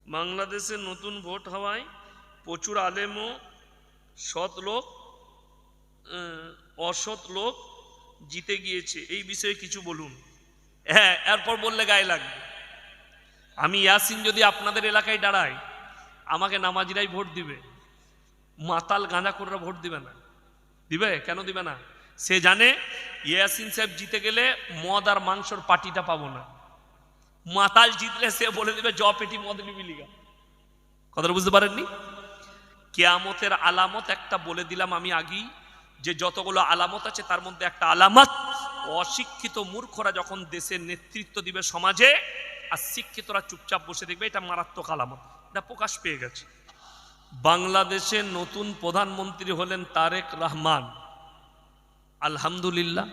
বাংলাদেশে নতুন ভোট হওয়ায় প্রচুর আলেম ও সৎ লোক অসৎ লোক জিতে গিয়েছে, এই বিষয়ে কিছু বলুন। হ্যাঁ, এরপর বললে গায়ে লাগবে। আমি ইয়াসিন যদি আপনাদের এলাকায় দাঁড়াই, আমাকে নামাজিরাই ভোট দিবে, মাতাল গাঁজাখোররা ভোট দিবে না। দিবে কেন দিবে না? সে জানে ইয়াসিন সাহেব জিতে গেলে মদ আর মাংসর পার্টিটা পাবো না। মাতাল জিতলে সে বলে দিবে জ পেটি মদ নিবি লিগা। কথাটা বুঝতে পারেননি? কিয়ামতের আলামত একটা বলে দিলাম আমি আগেই, যে যতগুলো আলামত আছে তার মধ্যে একটা আলামত, অশিক্ষিত মূর্খরা যখন দেশের নেতৃত্ব দিবে সমাজে, আর শিক্ষিতরা চুপচাপ বসে দেখবে, এটা মারাত্মক আলামত। এটা প্রকাশ পেয়ে গেছে। বাংলাদেশের নতুন প্রধানমন্ত্রী হলেন তারেক রহমান। আলহামদুলিল্লাহ,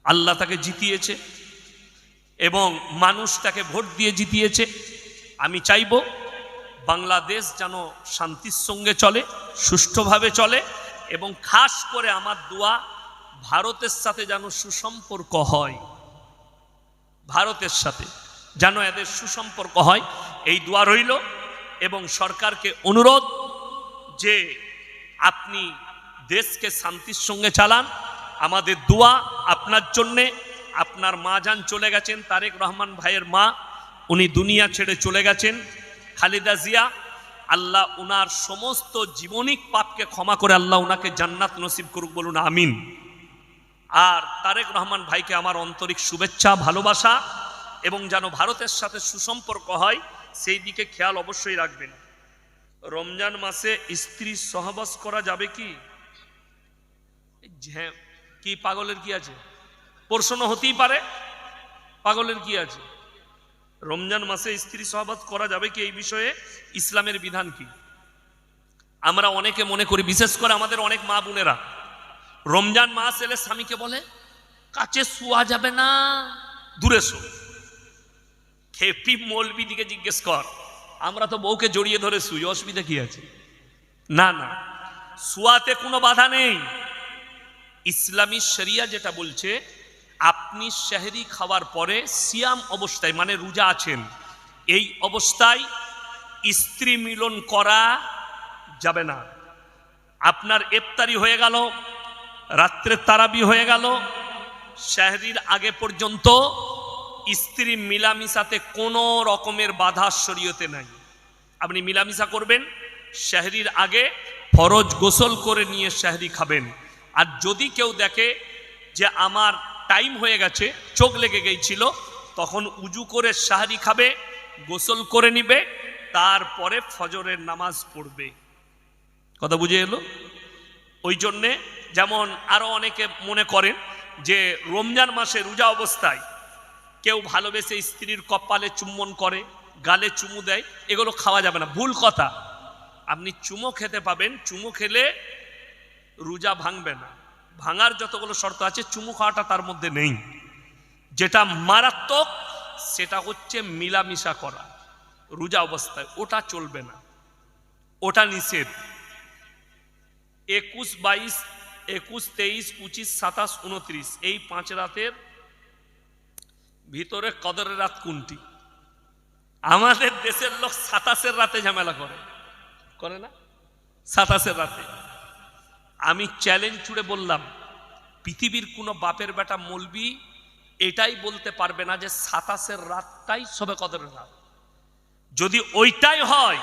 আল্লাহ তাকে জিতিয়েছে এবং মানুষ তাকে ভোট দিয়ে জিতিয়েছে। আমি চাইব বাংলাদেশ যেন শান্তির সঙ্গে চলে, সুষ্ঠুভাবে চলে, এবং খাস করে আমার দোয়া ভারতের সাথে যেন সুসম্পর্ক হয়, ভারতের সাথে যেন এদের সুসম্পর্ক হয়, এই দোয়া রইল। এবং সরকারকে অনুরোধ যে আপনি দেশকে শান্তির সঙ্গে চালান। আমাদের দোয়া আপনার জন্যে। আপনার মা যান চলে গেছেন, তারেক রহমান ভাইয়ের মা, উনি দুনিয়া ছেড়ে চলে গেছেন, খালেদা জিয়া। আল্লাহ উনার সমস্ত জীবনিক পাপকে ক্ষমা করে আল্লাহ উনাকে জান্নাত নসিব করুক, বলুন আমিন। আর তারেক রহমান ভাইকে আমার আন্তরিক শুভেচ্ছা, ভালোবাসা, এবং যেন ভারতের সাথে সুসম্পর্ক হয় সেই দিকে খেয়াল অবশ্যই রাখবেন। রমজান মাসে স্ত্রী সহবাস করা যাবে কি? কি পাগলের কি আছে? প্রশ্ন হতেই পারে, পাগলের কি আছে? রমজান মাসে স্ত্রী সহবাস করা যাবে কি, এই বিষয়ে ইসলামের বিধান কি? আমরা অনেকে মনে করি, বিশেষ করে আমাদের অনেক মা বোনেরা, রমজান মাস এলে স্বামীকে বলে কাছে শোয়া যাবে না, দূরে শো। খেপি মৌলবি দিকে জিজ্ঞেস কর, আমরা তো বউকে জড়িয়ে ধরে শুই, অসুবিধা কি আছে? না না, শোয়াতে কোনো বাধা নেই। ইসলামী শরিয়া যেটা বলছে, আপনি সেহরি খাওয়ার পরে সিয়াম অবস্থায়, মানে রোজা আছেন, এই অবস্থায় স্ত্রী মিলন করা যাবে না। আপনার ইফতারি হয়ে গেল, রাত্রে তারাবি হয়ে গেল, সেহরির আগে পর্যন্ত স্ত্রী মিলামিশাতে কোনো রকমের বাধা শরীয়তে নাই। আপনি মিলামিশা করবেন, সেহরির আগে ফরজ গোসল করে নিয়ে সেহরি খাবেন। আর যদি কেউ দেখে যে আমার টাইম হয়ে গেছে, চোখ লেগে গিয়েছিল, তখন উজু করে সেহরি খাবে, গোসল করে নিবে, তারপরে ফজরের নামাজ পড়বে। কথা বুঝে এলো? ওই জন্যে যেমন আরো অনেকে মনে করেন যে রমজান মাসে রোজা অবস্থায় কেউ ভালোবেসে স্ত্রীর কপালে চুম্বন করে, গালে চুমু দেয়, এগুলো খাওয়া যাবে না। ভুল কথা। আপনি চুমো খেতে পাবেন, চুমো খেলে রোজা ভাঙবে না। ভাঙার যতগুলো শর্ত আছে, চুমু খাওয়াটা তার মধ্যে নেই। যেটা মারাত্মক সেটা হচ্ছে মিলামিশা করা রোজা অবস্থায়, ওটা চলবে না, ওটা নিষেধ। 21, 22, 21, 23, 25, 27, 29 এই 5 রাতের ভিতরে কদরের রাত কোনটি? আমাদের দেশের লোক 27-এর রাতে ঝামেলা করে না? 27-এর রাতে আমি চ্যালেঞ্জ ছুড়ে বললাম, পৃথিবীর কোনো বাপের বেটা মৌলবি এটাই বলতে পারবে না যে 27-এর রাতটাই সবে কদরের রাত। যদি ওইটাই হয়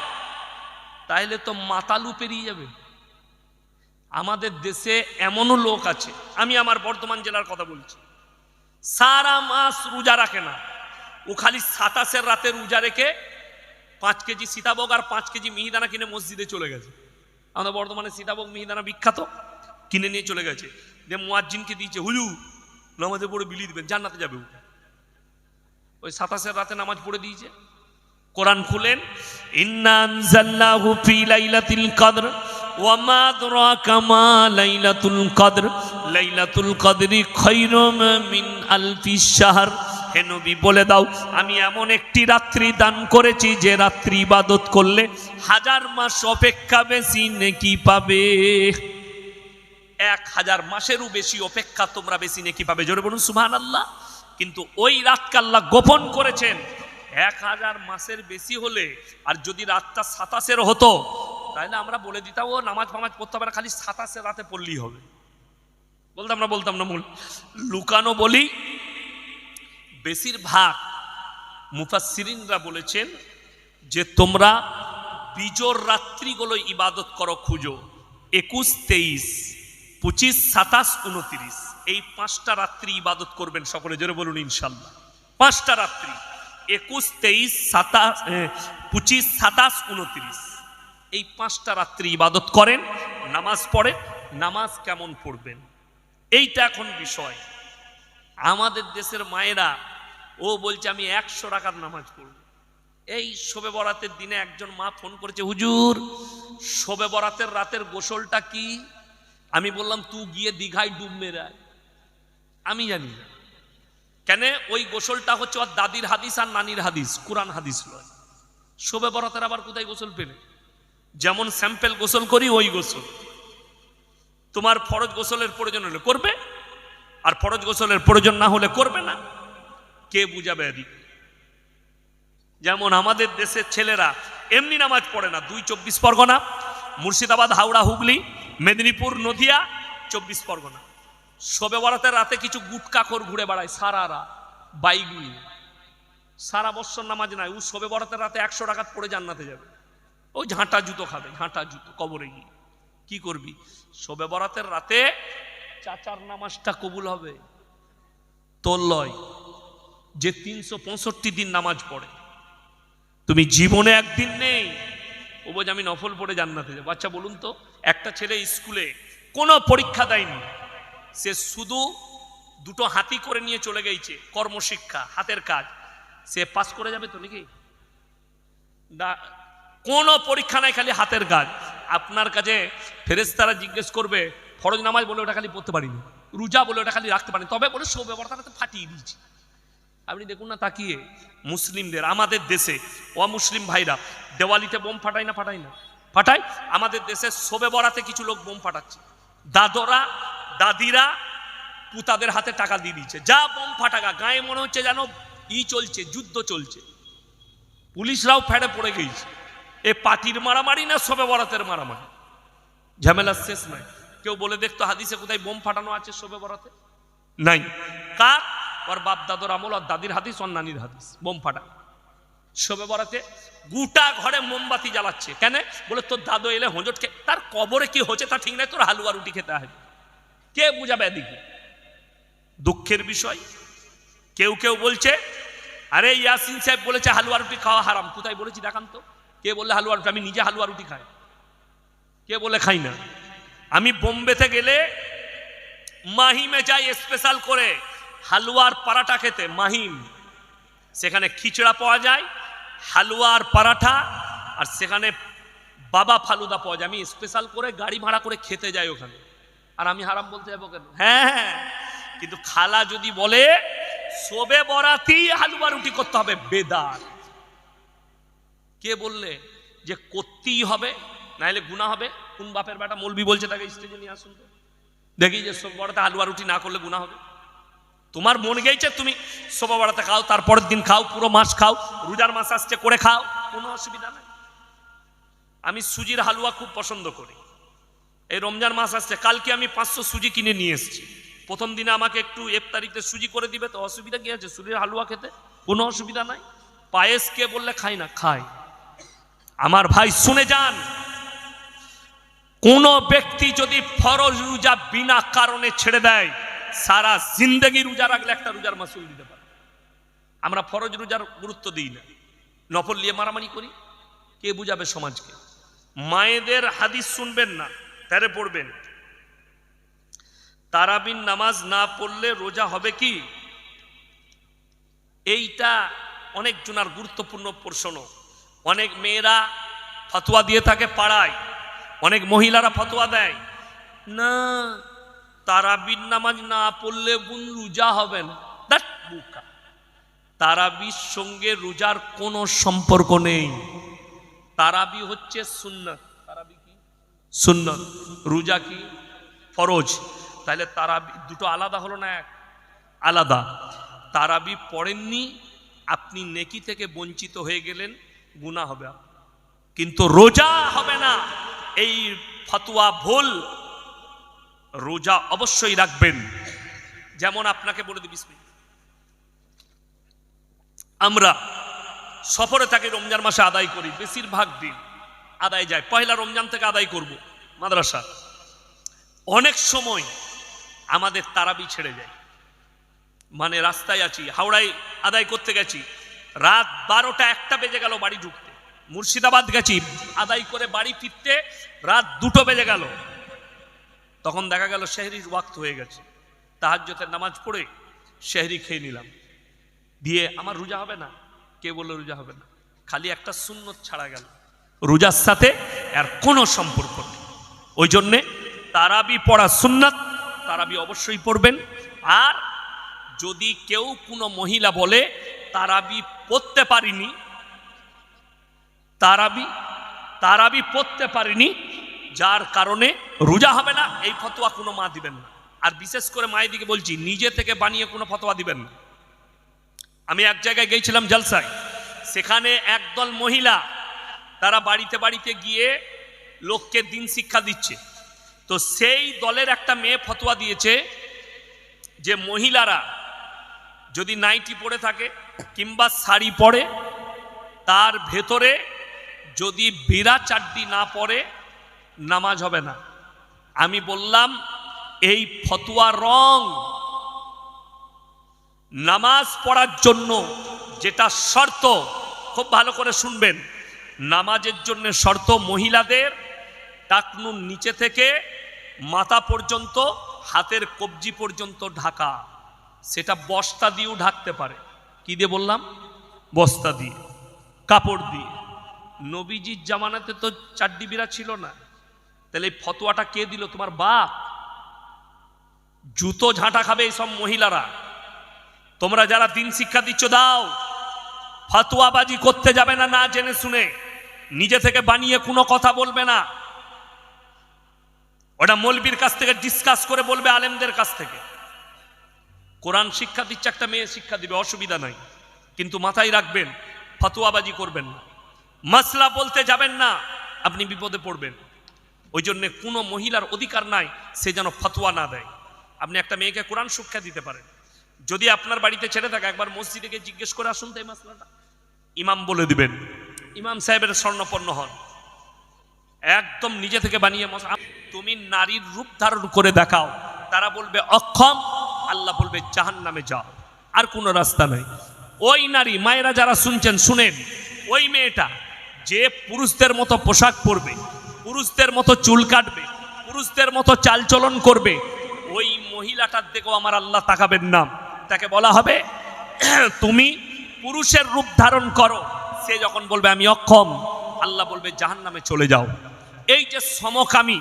তাহলে তো মাতালু পেরিয়ে যাবে। আমাদের দেশে এমনও লোক আছে, আমি আমার বর্ধমান জেলার কথা বলছি, সারা মাস রোজা রাখে না, ও খালি 27-এর রাতে রোজা রেখে 5 কেজি সীতাভোগ আর 5 কেজি মিহিদানা কিনে মসজিদে চলে গেছে। আমাদের বর্তমানে সীতাভোগ মিহিদানা বিখ্যাত, কিনে নিয়ে চলে গেছে, যে মুয়াজ্জিনকে দিয়েছে, হুজুর নামাজে পড়ে বিলি দিবেন, জান্নাতে যাবে। ওই 27-এর রাতে নামাজ পড়ে দিয়েছে। কোরআন খুলেন, ইন্না আনজালনাহু ফি লাইলাতুল কদর ওয়া মা আদরাকা মা লাইলাতুল কদর লাইলাতুল কদরি খায়রুম মিন আলফি শাহর। হে নবী বলে দাও, আমি এমন একটি রাত্রি দান করেছি যে রাত্রি ইবাদত করলে 1000 মাস অপেক্ষা বেশি নেকি পাবে। 1000 মাসেরও বেশি অপেক্ষা তোমরা বেশি নেকি পাবে। জোরে বলুন সুবহানাল্লাহ। কিন্তু ওই রাতকে আল্লাহ গোপন করেছেন, 1000 মাসের বেশি হলে, আর যদি রাতটা 27-এর হতো, তাহলে আমরা বলে দিতাম ও নামাজ ফামাজ পড়তে হবে না, খালি 27-এর রাতে পড়লেই হবে। বলতাম না মূল লুকানো বলি। বেশিরভাগ মুফাসসিরিনরা বলেছেন যে তোমরা বিজোর রাত্রিগুলো ইবাদত করো, খুঁজো 21, 23, 25, 27, 29, এই 5টা রাত্রি ইবাদত করবেন। সকলে জোরে বলুন ইনশাল্লাহ। 5টা রাত্রি 21, 23, 25, 27, 29, এই 5টা রাত্রি ইবাদত করেন, নামাজ পড়েন। নামাজ কেমন পড়বেন এইটা এখন বিষয়। আমাদের দেশের মায়েরা ও বলছে আমি 100 রাকাত নামাজ পড়ব। এই শবে বরাতের দিনে একজন মা ফোন করেছে, হুজুর শবে বরাতের রাতের গোসলটা কি? আমি বললাম তুই গিয়ে দীঘায় ডুব মেরে আয়। আমি জানি না কেন ওই গোসলটা হচ্ছে ওর দাদির হাদিস আর নানির হাদিস, কোরআন হাদিস নয়। শবে বরাতের আবার কোথায় গোসল পেলে? যেমন স্যাম্পেল গোসল করি ওই গোসল। তোমার ফরজ গোসলের প্রয়োজন হলে করবে, আর ফরজ গোসলের প্রয়োজন না হলে করবে না। কে বুঝাবে এদিক? যেমন আমাদের দেশের ছেলেরা এমনি নামাজ পড়ে না। 2 24 পরগনা, মুর্শিদাবাদ, হাওড়া, হুগলি, মেদিনীপুর, নদিয়া, 24 পরগনা। শবে বরাতের রাতে কিছু গুটকাখোর ঘুরে বেড়ায় সারা রাত বাইক নিয়ে, সারা বছর নামাজ নাই। ও শবে বরাতের রাতে 100 রাকাত পড়ে জান্নাতে যাবে। ও ঝাঁটা জুতো খাবে, ঝাঁটা জুতো কবরে গিয়ে। কি করবি? শবে বরাতের রাতে চাচার নামাজটা কবুল হবে তোর লয়, যে 365 দিন নামাজ পড়ে। তুমি জীবনে একদিন নেই ও বলছে আমি নফল পড়ে জান্নাতে যাবো। আচ্ছা বলুন তো, একটা ছেলে স্কুলে কোনো পরীক্ষা দেয়নি, সে শুধু 2টো হাতি করে নিয়ে চলে গেছে কর্মশিক্ষা, হাতের কাজ, সে পাস করে যাবে তো নাকি? কোনো পরীক্ষা নাই, খালি হাতের কাজ। আপনার কাছে ফেরেশতারা জিজ্ঞেস করবে ফরজ নামাজ বলে ওটা খালি পড়তে পারিনি, রোজা বলে ওটা খালি রাখতে পারিনি, তবে বলে শবে বরাতটা ফাটিয়ে দিয়েছি। আপনি দেখুন না তাকিয়ে মুসলিমদের, আমাদের দেশে অমুসলিম ভাইরা দেওয়ালিতে বোম ফাটায় না? ফাটায়। আমাদের দেশে শবে বরাতে কিছু লোক বোম ফাটাচ্ছে। দাদরা দাদিরা পুতাদের হাতে টাকা দিয়ে দিচ্ছে, যা বোম ফাটাকা। গায়ে মনে হচ্ছে যেন চলছে, যুদ্ধ চলছে। পুলিশরাও ফেড়ে পড়ে গেছে। এ পার্টির মারামারি না শবে বরাতের মারামারি? ঝামেলার শেষ নাই। কেউ বলে দেখতো হাদিসে কোথায় বোম ফাটানো আছে শবে বরাতে? নাই। কার? ওর বাপ দাদর আমল, আর দাদির হাদিস, ওর নানির হাদিস। বোম ফাটা শবে বরাতে গোটা ঘরে মোমবাতি জ্বালাচ্ছে। কেন? বলে তোর দাদু এলে হোঁজটকে, তার কবরে কি হচ্ছে তা ঠিক নাই, তোর হালুয়া রুটি খেতে হবে। কে বুঝাবে এদিকে? দুঃখের বিষয় কেউ বলছে আরে ইয়াসিন সাহেব বলেছে হালুয়া রুটি খাওয়া হারাম। কোথায় বলেছি দেখান তো? কে বললে হালুয়া রুটি? আমি নিজে হালুয়া রুটি খাই। কে বলে খাই না? আমি বোম্বেতে গেলে মাহিমে যাই স্পেশাল করে হালুয়ার পরাঠা খেতে। মাহিম, সেখানে খিচড়া পাওয়া যায়, হালুয়ার পরাঠা, আর সেখানে বাবা ফালুদা পাওয়া যায়। আমি স্পেশাল করে গাড়ি ভাড়া করে খেতে যাই ওখানে। আর আমি হারাম বলতে যাবো কেন? হ্যাঁ, কিন্তু খালা যদি বলে শবে বরাতেই হালুয়া রুটি করতে হবে, বেদাত। কে বললে যে করতেই হবে নাহলে গুনাহ হবে? কোন বাপের বেটা মৌলবি বলছে তাকে স্টেজে নিয়ে আসুন তো দেখি যে শবে বরাতে হালুয়া রুটি না করলে গুনাহ হবে? তোমার মন গেছে তুমি শবে বরাতে খাও, তারপরের দিন খাও, পুরো মাস খাও, রোজার মাস আসছে করে খাও, কোনো অসুবিধা নাই। আমি সুজির হালুয়া খুব পছন্দ করি। এই রমজান মাস আসছে, কালকে আমি 500 সুজি কিনে নিয়ে এসেছি। প্রথম দিনে আমাকে একটু ইফতারিতে সুজি করে দিবে, তো অসুবিধা কি আছে? সুজির হালুয়া খেতে কোনো অসুবিধা নাই। পায়েস কে বললে খাই না? খাই। আমার ভাই শুনে যান, কোন ব্যক্তি যদি ফরজ রোজা বিনা কারণে ছেড়ে দেয়, সারা জিন্দগি রোজা রাখলে একটা রোজার মাসুল দিতে পারে। আমরা ফরজ রোজার গুরুত্ব দিই না, নফল নিয়ে মারামারি করি। কে বুঝাবে সমাজকে? মায়েদের হাদিস শুনবেন না, তারে পড়বেন। তারাবির নামাজ না পড়লে রোজা হবে কি? এইটা অনেক জনার গুরুত্বপূর্ণ প্রশ্ন। অনেক মেয়েরা ফতোয়া দিয়ে থাকে পাড়ায়, অনেক মহিলারা ফতোয়া দেয় না তারাবির নামাজ না পড়লে রোজা হবে না। তারাবির সঙ্গে রোজার কোনো সম্পর্ক নেই। তারাবি হচ্ছে সুন্নাত। তারাবি কি? সুন্নাত। রোজা কি? ফরজ। তাহলে তারাবি দুটো আলাদা হলো না? এক আলাদা। তারাবি পড়েননি, আপনি নেকি থেকে বঞ্চিত হয়ে গেলেন, গুনাহ হবে, কিন্তু রোজা হবে না, এই ফতোয়া ভুল। রোজা অবশ্যই রাখবেন। যেমন আপনাকে বলে দিই, আমরা সফরে থাকি, রমজান মাসে আদায় করি, বেশিরভাগ দিন আদায় যায়, পয়লা রমজান থেকে আদায় করব মাদ্রাসা। অনেক সময় আমাদের তারাবি ছেড়ে যায়, মানে রাস্তায় আছি, হাওড়ায় আদায় করতে গেছি, রাত 12টা 1টা বেজে গেল বাড়ি ঢুকতে, মুর্শিদাবাদ গেছি আদায় করে বাড়ি ফিরতে রাত 2টো বেজে গেল। তখন দেখা গেল সেহরির ওয়াক্ত হয়ে গেছে, তাহাজ্জুদের নামাজ পড়ে সেহরি খেয়ে নিলাম, দিয়ে আমার রোজা হবে না। কে বললো রোজা হবে না? খালি একটা সুন্নত ছাড়া গেল, রোজার সাথে আর কোনো সম্পর্ক নেই। ওই জন্যে তারাবি পড়া সুন্নাত, তারাবি অবশ্যই পড়বেন। আর যদি কেউ কোনো মহিলা বলে তারাবি পড়তে পারিনি, তারাবি পড়তে পারিনি, যার কারণে রোজা হবে না, এই ফতোয়া কোনো মা দিবেন না। আর বিশেষ করে মায়েদিকে বলছি, নিজে থেকে বানিয়ে কোনো ফতোয়া দিবেন না। আমি এক জায়গায় গিয়েছিলাম জলসায়, সেখানে একদল মহিলা তারা বাড়িতে বাড়িতে গিয়ে লোককে দিন শিক্ষা দিচ্ছে। তো সেই দলের একটা মেয়ে ফতোয়া দিয়েছে যে মহিলারা যদি নাইটি পরে থাকে কিংবা শাড়ি পরে, তার ভেতরে যদি বিরা চাড্ডি না পরে নামাজ হবে না। আমি বললাম এই ফতোয়া রং। নামাজ পড়ার জন্য যেটা শর্ত, খুব ভালো করে শুনবেন, নামাজের জন্য শর্ত মহিলাদের টাকনুর নিচে থেকে মাথা পর্যন্ত, হাতের কবজি পর্যন্ত ঢাকা। সেটা বস্তা দিয়েও ঢাকতে পারে। কি দিয়ে বললাম? বস্তা দিয়ে, কাপড় দিয়ে। নবীজির জামানাতে তো চাড্ডি বিরা ছিল না, তাহলে এই ফতোয়াটা কে দিল? তোমার বাপ। জুতো ঝাঁটা খাবে এইসব মহিলারা। তোমরা যারা দিন শিক্ষা দিচ্ছ দাও, ফতোয়াবাজি করতে যাবে না, না জেনে শুনে, নিজে থেকে বানিয়ে কোনো কথা বলবে না। ওটা মৌলবীর কাছ থেকে ডিসকাস করে বলবে, আলেমদের কাছ থেকে। কোরআন শিক্ষা দিচ্ছে একটা মেয়ে, শিক্ষা দিবে, অসুবিধা নাই, কিন্তু মাথায় রাখবেন ফতোয়াবাজি করবেন না, মাসলা বলতে যাবেন না, আপনি বিপদে পড়বেন। ওই জন্য কোনো মহিলার অধিকার নাই সে যেন ফতোয়া না দেয়। আপনি একটা মেয়েকে কোরআন শিক্ষা দিতে পারেন, যদি আপনার বাড়িতে ছেড়ে থাকে একবার মসজিদে গিয়ে জিজ্ঞেস করে আসুন তো এই মাসলাটা, ইমাম বলে দিবেন। ইমাম সাহেবের স্বর্ণপন্ন হন, একদম নিজে থেকে বানিয়ে। তুমি নারীর রূপ ধারণ করে দেখাও, তারা বলবে অক্ষম, আল্লাহ বলবে জাহান্নামে যাও, আর কোনো রাস্তা নাই। ওই নারী, মায়েরা যারা শুনছেন শুনেন, ওই মেয়েটা যে পুরুষদের মতো পোশাক পরবে, পুরুষদের মতো চুল কাটবে, পুরুষদের মতো চালচলন করবে, ওই মহিলাটার দিকেও আমার আল্লাহ তাকাবেন না। তাকে বলা হবে তুমি পুরুষের রূপ ধারণ করো। সে যখন বলবে আমি অক্ষম, আল্লাহ বলবে জাহান্নামে চলে যাও। এই যে সমকামী,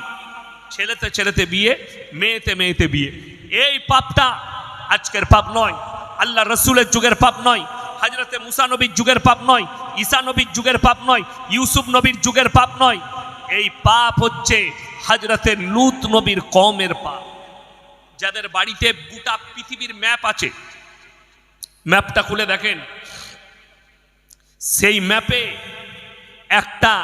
ছেলেতে ছেলেতে বিয়ে, মেয়েতে মেয়েতে বিয়ে, এই পাপটা আজকের পাপ নয়, আল্লাহ রসুলের যুগের পাপ নয়, হযরতে মুসা নবীর যুগের পাপ নয়, ঈসা নবীর যুগের পাপ নয়, ইউসুফ নবীর যুগের পাপ নয়। এই পাপ হচ্ছে হযরতে লূত নবীর কওমের পাপ। যাদের বাড়িতে গোটা পৃথিবীর ম্যাপ আছে, ম্যাপটা খুলে দেখেন, সেই ম্যাপে একটা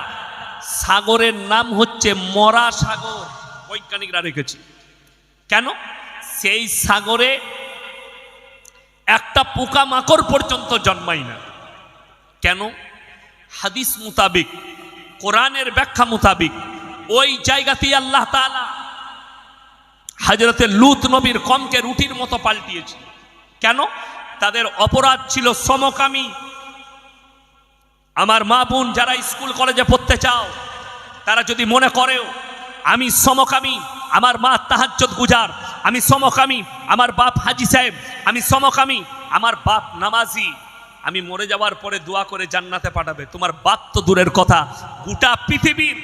সাগরের নাম হচ্ছে মরা সাগর, বৈজ্ঞানিকরা রেখেছে। কেন? সেই সাগরে একটা পোকামাকড় পর্যন্ত জন্মায় না। কেন? হাদিস মোতাবিক, কোরআনের ব্যাখ্যা মোতাবিক ওই জায়গাতেই আল্লাহ তাআলা হযরতে লূত নবীর কওমকে রুটির মতো পাল্টিয়েছে। কেন? তাদের অপরাধ ছিল সমকামী। আমার মা বোন যারা স্কুল কলেজে পড়তে চাও, তারা যদি মনে করেও আমি সমকামী, আমার মা তাহাজ্জুদ গুজার, আমি সমকামী, আমার বাপ হাজি সাহেব, আমি সমকামী, আমার বাপ নামাজি, আমি মরে যাওয়ার পরে দোয়া করে জান্নাতে পাঠাবে। তোমার বাপ তো দূরের কথা, গোটা পৃথিবীর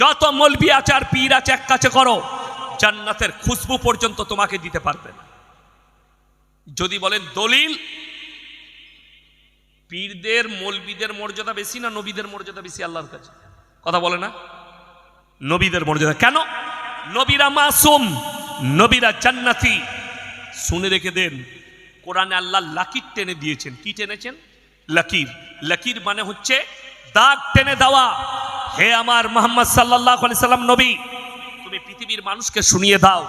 যত মৌলবি আছে আর পীর আছে এক কাছে করো, জান্নাতের খুশবু পর্যন্ত তোমাকে দিতে পারবে না। যদি বলেন দলিল, পীরদের মৌলবীদের মর্যাদা বেশি না নবীদের মর্যাদা বেশি আল্লাহর কাছে? কথা বলে না? নবীদের মর্যাদা। কেন? নবীরা মাসুম, নবীরা জান্নাতি। শুনে রেখে দেন, কোরআনে আল্লাহ লাকির টেনে দিয়েছেন। কি টেনেছেন? লকির। লকির মানে হচ্ছে দাগ টেনে দেওয়া। হে আমার মুহাম্মদ সাল্লাল্লাহু আলাইহি সাল্লাম নবী, তুমি পৃথিবীর মানুষকে শুনিয়ে দাও,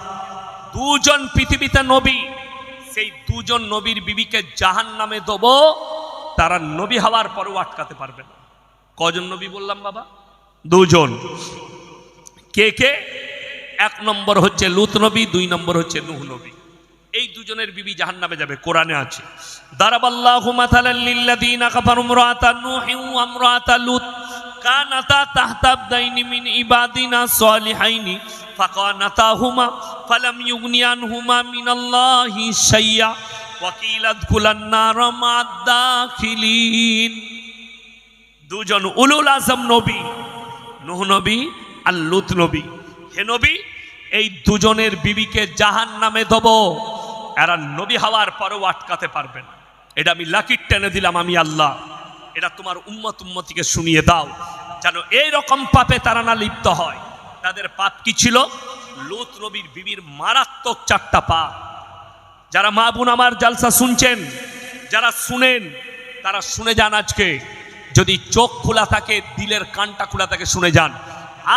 দুজন পৃথিবীতে নবী, সেই দুজন নবীর বিবিকে জাহান্নামে দেব, তারা নবী হওয়ার পরেও আটকাতে পারবে না। কজন নবী বললাম বাবা? দুজন। কে কে? এক নম্বর হচ্ছে লূত নবী, দুই নম্বর হচ্ছে নূহ নবী। এই দুজনের বিবি জাহান্নামে যাবে, কোরআনে আছে। দারাবাল্লাহু মাসালাল লিল্লাযীনা কাফারু ইমরাআতা নূহিন ওয়া ইমরাআতা লূত কানাতা তাহতা আবদাইনি মিন ইবাদিনা সালিহাইনি ফাকানাতাহুমা ফালাম ইউগনি আনহুমা মিনাল্লাহি শাইয়্যা ওয়া কিলা আদখুলান নার মা'আদ দাখিলিন। দুজন উলুল আযম নবী, নূহ নবী আর লূত নবী। হে নবী, এই দুজনের বিবিকে জাহান্নামে দেব, এরা নবী হওয়ার পরেও আটকাতে পারবে না। এটা আমি লাকির টেনে দিলাম, আমি আল্লাহ। এটা তোমার উম্মত উম্মতিকে শুনিয়ে দাও, যেন এই রকম পাপে তারা না লিপ্ত হয়। তাদের পাপ কি ছিল? লূত নবীর বিবির মারাত্মক 4টা পাপ। যারা মা বোন আমার জালসা শুনছেন, যারা শুনেন, তারা শুনে যান। আজকে যদি চোখ খোলা থাকে, দিলের কানটা খোলা থাকে, শুনে যান।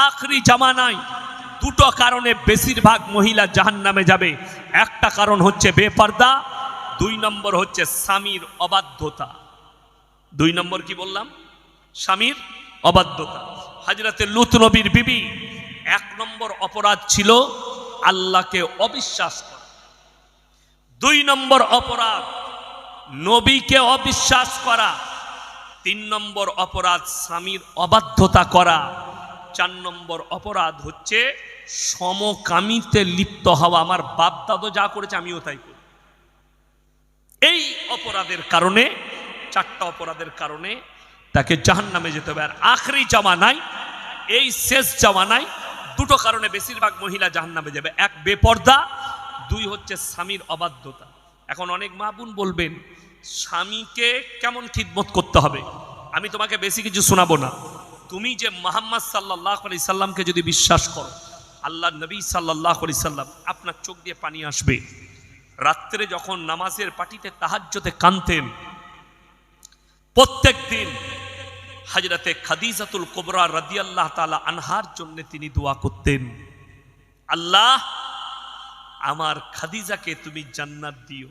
আখরি জামানায় দুটো কারণে বেশিরভাগ মহিলা জাহান্নামে যাবে। একটা কারণ হচ্ছে বেপর্দা, 2 নম্বর হচ্ছে স্বামীর অবাধ্যতা। 2 নম্বর কি বললাম? স্বামীর অবাধ্যতা। হযরতে লূত নবীর বিবি 1 নম্বর অপরাধ ছিল আল্লাহকে অবিশ্বাস করা। 2 নম্বর অপরাধ নবীকে অবিশ্বাস করা। 3 নম্বর অপরাধ স্বামীর অবাধ্যতা করা। 4 নম্বর অপরাধ হচ্ছে সমকামিতে লিপ্ত হওয়া। আমার বাপ দাদু যা করেছে আমিও তাই করি। এই অপরাধের কারণে, 4টা অপরাধের কারণে তাকে জাহান্নামে যেতে হবে। আর আখরি জামানায়, এই শেষ জামানায়, 2টো কারণে বেশিরভাগ মহিলা জাহান্নামে যাবে। 1 বেপর্দা, 2 হচ্ছে স্বামীর অবাধ্যতা। এখন অনেক মা বোন বলবেন, স্বামীকে কেমন খিদমত করতে হবে? আমি তোমাকে বেশি কিছু শোনাবো না। তুমি যে মুহাম্মদ সাল্লাল্লাহু আলাইহি সাল্লামকে যদি বিশ্বাস করো, আল্লাহ নবী সাল্লাল্লাহু আলাইহি সাল্লাম, আপনার চোখ দিয়ে পানি আসবে। রাত্রে যখন নামাজের পাটিতে তাহাজ্জুদে কাঁদতেন, প্রত্যেক দিন হযরতে খাদিজাতুল কুবরা রাদিয়াল্লাহু তাআলা আনহার জন্য তিনি দোয়া করতেন, আল্লাহ আমার খাদিজাকে তুমি জান্নাত দিও,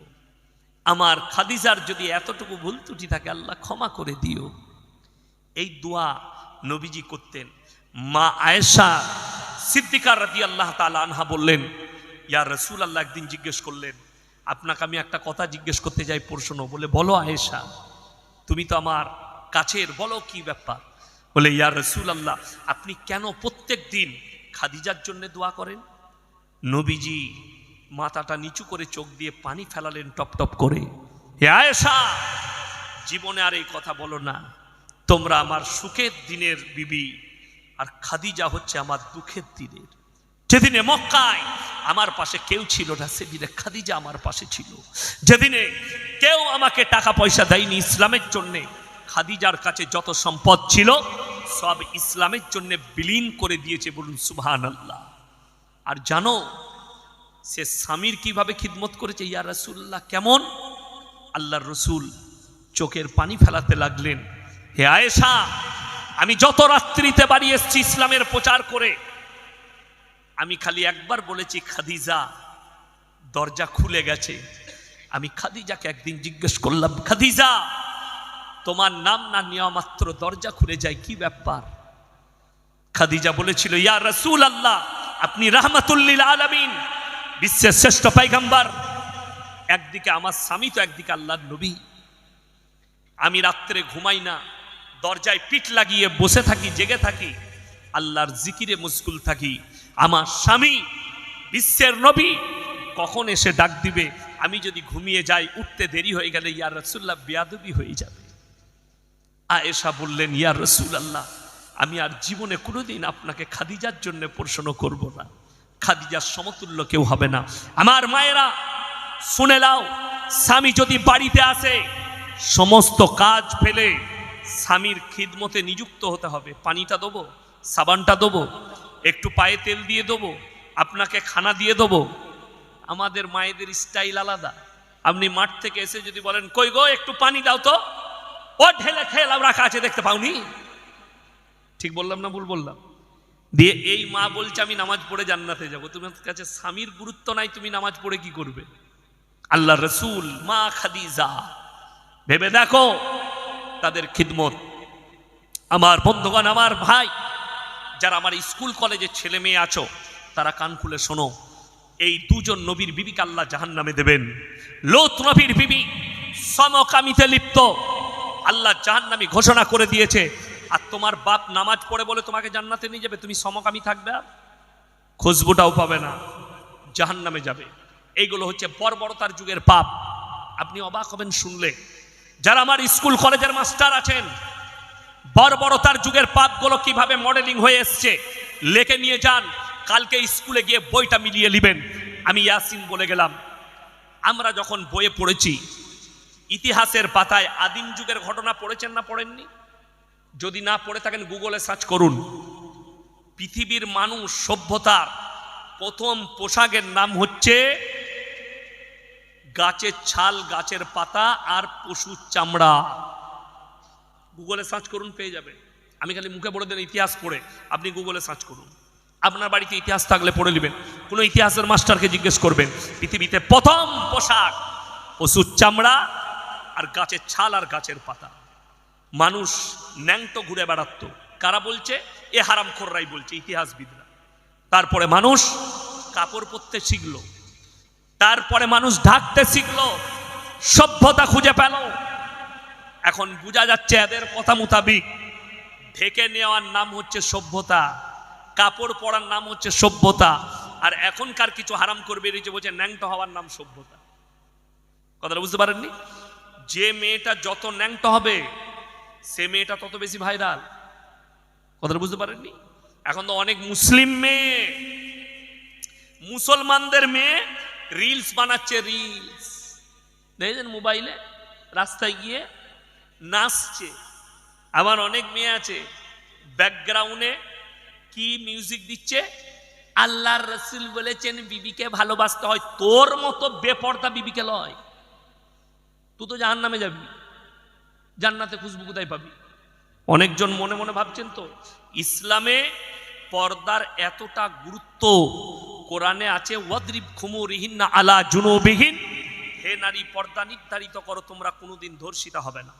আমার খাদিজার যদি এতটুকু ভুল ত্রুটি থাকে আল্লাহ ক্ষমা করে দিও। এই দোয়া নবীজি করতেন। মা আয়েশা সিদ্দিকা রাদিয়াল্লাহু তাআলা আনহা বললেন, ইয়া রাসূলুল্লাহ, একদিন জিজ্ঞেস করলেন, আপনাকে আমি একটা কথা জিজ্ঞেস করতে যাই, প্রশ্ন। বলে, বলো আয়েশা, তুমি তো আমার কাছের, বলো কি ব্যাপার? বলে, ইয়া রাসূলুল্লাহ, আপনি কেন প্রত্যেক দিন খাদিজার জন্য দোয়া করেন? নবীজি মাথাটা নিচু করে চোখ দিয়ে পানি ফেলালেন টপ টপ করে। হে আয়েশা, জীবনে আর এই কথা বলো না, তোমরা আমার সুখের দিনের বিবি, আর খাদিজা হচ্ছে আমার দুঃখের দিনের। যেদিনে মক্কায় আমার পাশে কেউ ছিল না, সেদিনে খাদিজা আমার পাশে ছিল। যেদিনে কেউ আমাকে টাকা পয়সা দেয়নি ইসলামের জন্য, খাদিজার কাছে যত সম্পদ ছিল সব ইসলামের জন্য বিলীন করে দিয়েছে। বলুন সুবহানাল্লাহ। আর জানো সে স্বামীর কিভাবে খিদমত করেছে? ইয়া রাসূলুল্লাহ, কেমন? আল্লাহর রসুল চোখের পানি ফেলাতে লাগলেন, হে আয়েশা, আমি যত রাত্রিতে বাড়ি এসেছি ইসলামের প্রচার করে, আমি খালি একবার বলেছি খাদিজা, দরজা খুলে গেছে। আমি খাদিজাকে একদিন জিজ্ঞেস করলাম, খাদিজা, তোমার নাম না নেওয়া মাত্র দরজা খুলে যায়, কি ব্যাপার? খাদিজা বলেছিল, ইয়া রাসূলুল্লাহ, আপনি রাহমাতুল লিল আলামিন, বিশ্বের শ্রেষ্ঠ পয়গম্বর। একদিকে আমার স্বামী, তো একদিকে আল্লাহর নবী। আমি রাত্রে ঘুমাই না, দরজায় পিঠ লাগিয়ে বসে থাকি, জেগে থাকি, আল্লাহর জিকিরে মশগুল থাকি। আমার স্বামী বিশ্বের নবী কখন এসে ডাক দিবে, আমি যদি ঘুমিয়ে যাই, উঠতে দেরি হয়ে গেলে ইয়া রাসূলুল্লাহ বেয়াদবি হয়ে যাবে। আয়েশা বললেন, ইয়া রাসূলুল্লাহ, আমি আর জীবনে কোনোদিন আপনাকে খাদিজার জন্য প্রশ্ন করব না, খাদিজার সমতুল্য কেউ হবে না। আমার মায়েরা শুনে নাও, স্বামী যদি বাড়িতে আসে, সমস্ত কাজ ফেলে স্বামীর খিদমতে নিযুক্ত হতে হবে। পানিটা দেবো, সাবানটা দেবো, একটু পায়ে তেল দিয়ে দেবো, আপনাকে খানা দিয়ে দেবো। আমাদের মায়েদের স্টাইল আলাদা। আপনি মাঠ থেকে এসে যদি বলেন, কই গো একটু পানি দাও তো, ও ঢেলে খেলাম রাখা আছে, দেখতে পাওনি? ঠিক বললাম না ভুল বললাম? দিয়ে এই মা বলছে আমি নামাজ পড়ে জান্নাতে যাব। তোমার কাছে স্বামীর গুরুত্ব নাই, তুমি নামাজ পড়ে কি করবে? আল্লাহ রসুল, মা খাদিজা, ভেবে দেখো তাদের খিদমত। আমার বন্ধুগণ, আমার ভাই, যারা আমার স্কুল কলেজের ছেলে মেয়ে আছো, তারা কান খুলে শোনো, এই দুজন নবীর বিবিকে আল্লাহ জাহান্নামে দেবেন। লূত নবীর বিবি সমকামিতে লিপ্ত, আল্লাহ জাহান্নামী ঘোষণা করে দিয়েছে। আর তোমার বাপ নামাজ পড়ে বলে তোমাকে জান্নাতে নিয়ে যাবে, তুমি সমকামী থাকবে, আর খুশবুটাও পাবে না, জাহান্নামে যাবে। এইগুলো হচ্ছে বর্বরতার যুগের পাপ। আপনি অবাক হবেন শুনলে। যারা আমার স্কুল কলেজের মাস্টার আছেন, বর্বরতার যুগের পাপগুলো কিভাবে মডেলিং হয়ে এসছে লেখে নিয়ে যান, কালকে স্কুলে গিয়ে বইটা মিলিয়ে নেবেন। আমি ইয়াসিন বলে গেলাম, আমরা যখন বইয়ে পড়েছি ইতিহাসের পাতায় আদিম যুগের ঘটনা পড়েছেন না পড়েননি? যদি না পড়ে থাকেন গুগলে সার্চ করুন। পৃথিবীর মানুষ সভ্যতার প্রথম পোশাকের নাম হচ্ছে গাছের ছাল, গাছের পাতা আর পশুর চামড়া। গুগলে সার্চ করুন, পেয়ে যাবে। আমি খালি মুখে বলে দেন ইতিহাস পড়ে, আপনি গুগলে সার্চ করুন। আপনার বাড়িতে ইতিহাস থাকলে পড়ে নেবেন, কোনো ইতিহাসের মাস্টারকে জিজ্ঞেস করবেন, পৃথিবীতে প্রথম পোশাক পশুর চামড়া আর গাছের ছাল আর গাছের পাতা। মানুষ ন্যাংটো ঘুরে বেড়াতো, কারা বলছে? এ হারামখোররাই বলছে, ইতিহাসবিদরা। তারপরে মানুষ কাপড় পরতে শিখলো, তারপরে মানুষ ঢাকতে শিখলো, সভ্যতা খুঁজে পেল। এখন বোঝা যাচ্ছে এদের কথা মোতাবিক ঢেকে নেওয়ার নাম হচ্ছে সভ্যতা, কাপড় পরার নাম হচ্ছে সভ্যতা। আর এখনকার কিছু হারাম করবে বেরিয়েছে, বলছে ন্যাংটো হওয়ার নাম সভ্যতা। কথাটা বুঝতে পারেননি? যে মেয়েটা যত ন্যাংটো হবে সে মেয়েটা তত বেশি ভাইরাল। কথাটা বুঝতে পারেননি? এখন তো অনেক মুসলিম মেয়ে, মুসলমানদের মেয়ে রিলস বানাচ্ছে, রিলস দেখেছেন মোবাইলে, রাস্তায় গিয়ে নাচছে। আবার অনেক মেয়ে আছে ব্যাকগ্রাউন্ডে কি মিউজিক দিচ্ছে, আল্লাহর রাসূল বলেছেন বিবিকে ভালোবাসতে হয়। তোর মতো বেপরদা বিবিকে লয়, তুই তো জাহান্নামে যাবি, জান্নাতে খুশবু কোথায় পাবি? অনেকজন মনে মনে ভাবছেন তো ইসলামে পর্দার এতটা গুরুত্ব। কোরআনে আছে ওয়াদরিব খুমুরিহিন্না আলা জুনুবিহিন, হে নারী পর্দা নির্ধারিত করো, তোমরা কোনোদিন ধর্ষিতা হবে না।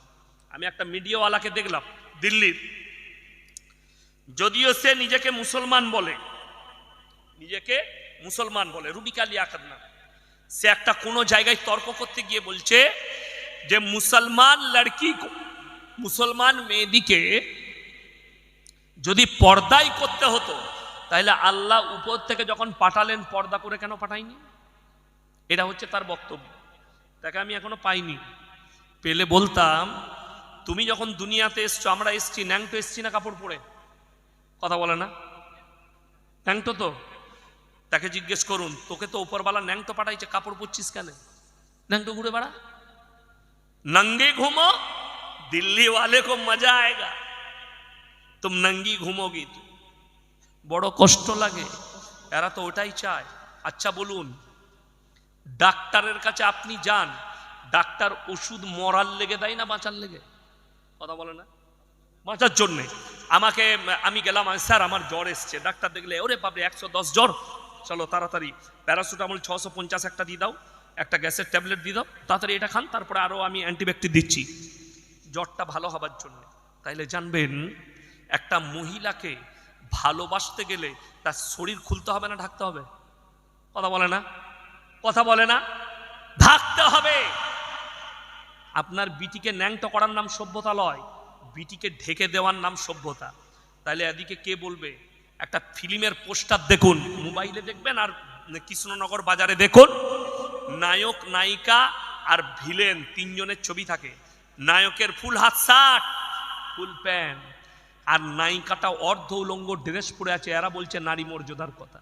আমি একটা মিডিয়াওয়ালাকে দেখলাম দিল্লির, যদিও সে নিজেকে মুসলমান বলে, রুবিকা লিয়াকত না, সে একটা কোনো জায়গায় তর্ক করতে গিয়ে বলছে যে মুসলমান মেয়েদিকে যদি পর্দাই করতে হতো তাহলে আল্লাহ উপর থেকে যখন পাঠালেন পর্দা করে কেন পাঠায়নি? এটা হচ্ছে তার বক্তব্য। তাকে আমি এখনো পাইনি, পেলে বলতাম তুমি যখন দুনিয়াতে এসছো, আমরা এসছি ন্যাংটো এসছি না কাপড় পরে? কথা বলে না? ন্যাংটো তো। তাকে জিজ্ঞেস করুন, তোকে তো উপরওয়ালা ন্যাংটো পাঠাইছে, কাপড় পরছিস কেন? ন্যাংটো ঘুরে বেড়া, नंगे घूमो, दिल्ली वाले को मजा आएगा, तुम नंगी घूमोगी। तो বড় কষ্ট লাগে, এরা তো ওটাই চায়। আচ্ছা বলুন, ডাক্তারের কাছে আপনি যান, ডাক্তার ওষুধ মরার লেগে দেয় না বাঁচার লেগে? কথা বলে না? বাঁচার জন্যে। আমি গেলাম, স্যার আমার জ্বর এসছে। ডাক্তার দেখলে ওরে বাপরে 110 জ্বর, চলো তাড়াতাড়ি প্যারাসিটামল 650 একটা দিয়ে দাও, একটা গ্যাসের ট্যাবলেট দিয়ে দাও, তাড়াতাড়ি এটা খান, তারপরে আরো আমি অ্যান্টিবায়োটিক দিচ্ছি জ্বরটা ভালো হবার জন্য। তাইলে জানবেন একটা মহিলাকে ভালোবাসতে গেলে তার শরীর খুলতে হবে না ঢাকতে হবে? কথা বলে না? কথা বলে না? ঢাকতে হবে। আপনার বিটিকে ন্যাংটো করার নাম সভ্যতা লয়, বিটিকে ঢেকে দেওয়ার নাম সভ্যতা। তাহলে এদিকে কে বলবে? একটা ফিল্মের পোস্টার দেখুন, মোবাইলে দেখবেন আর কৃষ্ণনগর বাজারে দেখুন, নায়ক নায়িকা আর ভিলেন তিনজনের ছবি থাকে। নায়কের ফুল হাত শার্ট, ফুল প্যান্ট, আর নায়িকাটা অর্ধ উলঙ্গ ড্রেস পরে আছে। এরা বলছে নারী মর্যাদার কথা।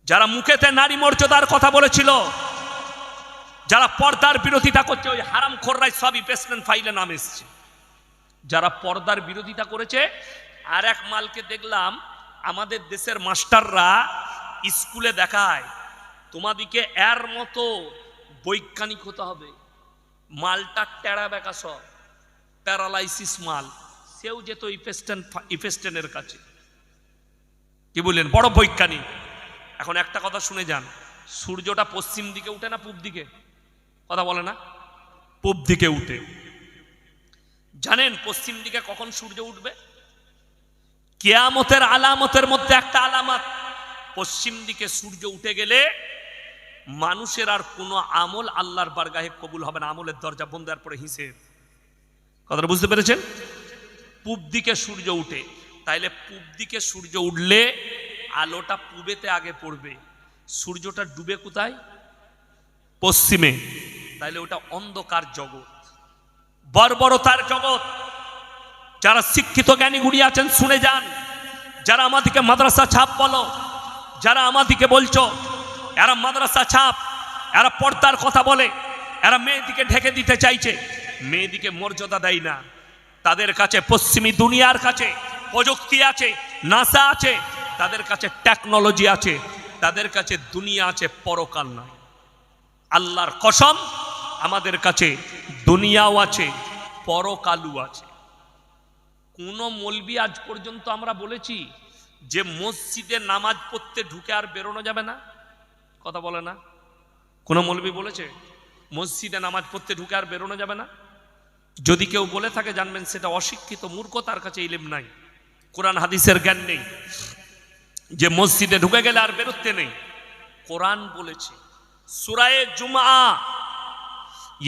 যারা মুখেতে নারী মর্যাদার কথা বলেছিল, যারা পর্দার বিরোধিতা করছে, ওই হারামখোররাই সবই প্রেসিডেন্ট ফাইলে নাম এসছে। যারা পর্দার বিরোধিতা করেছে, আর এক মালকে দেখলাম আমাদের দেশের মাস্টাররা স্কুলে দেখায়, তোমাদিকে এর মতো বৈজ্ঞানিক হতে হবে, মালটা টেরা বেকা সব। প্যারালাইসিস মাল, সেও যেত ইফেস্টেনের কাছে। কি বললেন? বড় বৈজ্ঞানিক। এখন একটা কথা শুনে যান, সূর্যটা পশ্চিম দিকে উঠে না পূব দিকে? কথা বলে না? পূব দিকে উঠে। জানেন পশ্চিম দিকে কখন সূর্য উঠবে? কিয়ামতের আলামতের মধ্যে একটা আলামত, পশ্চিম দিকে সূর্য উঠে গেলে মানুষের আর কোনো আমল আল্লাহর বারগাহে কবুল হবে না, আমলের দরজা বন্ধ, আর পরে হিসেব। কথাটা বুঝতে পেরেছেন? পূব দিকে সূর্য উঠে, তাইলে পূব দিকে সূর্য উঠলে আলোটা পূবেতে আগে পড়বে, সূর্যটা ডুবে কোথায়? পশ্চিমে। তাইলে ওটা অন্ধকার জগৎ, বর্বরতার জগৎ। যারা শিক্ষিত জ্ঞানী গুণী আছেন শুনে যান, যারা আমাদেরকে মাদ্রাসা ছাপ বলো, যারা আমাদেরকে বলছো এরা মাদ্রাসা ছাপ, এরা পর্দার কথা বলে, এরা মেয়েদিকে ঢেকে দিতে চাইছে, মেয়েদিকে মর্যাদা দেয় না, তাদের কাছে পশ্চিমী দুনিয়ার কাছে প্রযুক্তি আছে, নাসা আছে, তাদের কাছে টেকনোলজি আছে, তাদের কাছে দুনিয়া আছে, পরকাল নাই। আল্লাহর কসম, আমাদের কাছে দুনিয়াও আছে, পরকালও আছে। কোন মৌলবি আজ পর্যন্ত আমরা বলেছি যে মসজিদে নামাজ পড়তে ঢুকে আর বেরোনো যাবে না? কথা বলে না? কোন মৌলবি বলেছে মসজিদে নামাজ পড়তে ঢুকে আর বেরোনো যাবে না? যদি কেউ বলে থাকে জানবেন সেটা অশিক্ষিত মূর্খ, তার কাছে ইলম নাই, কোরআন হাদিসের জ্ঞান নেই, যে মসজিদে ঢুকে গেলে আর বেরোতে নেই। কোরআন বলেছে সূরা জুমআ,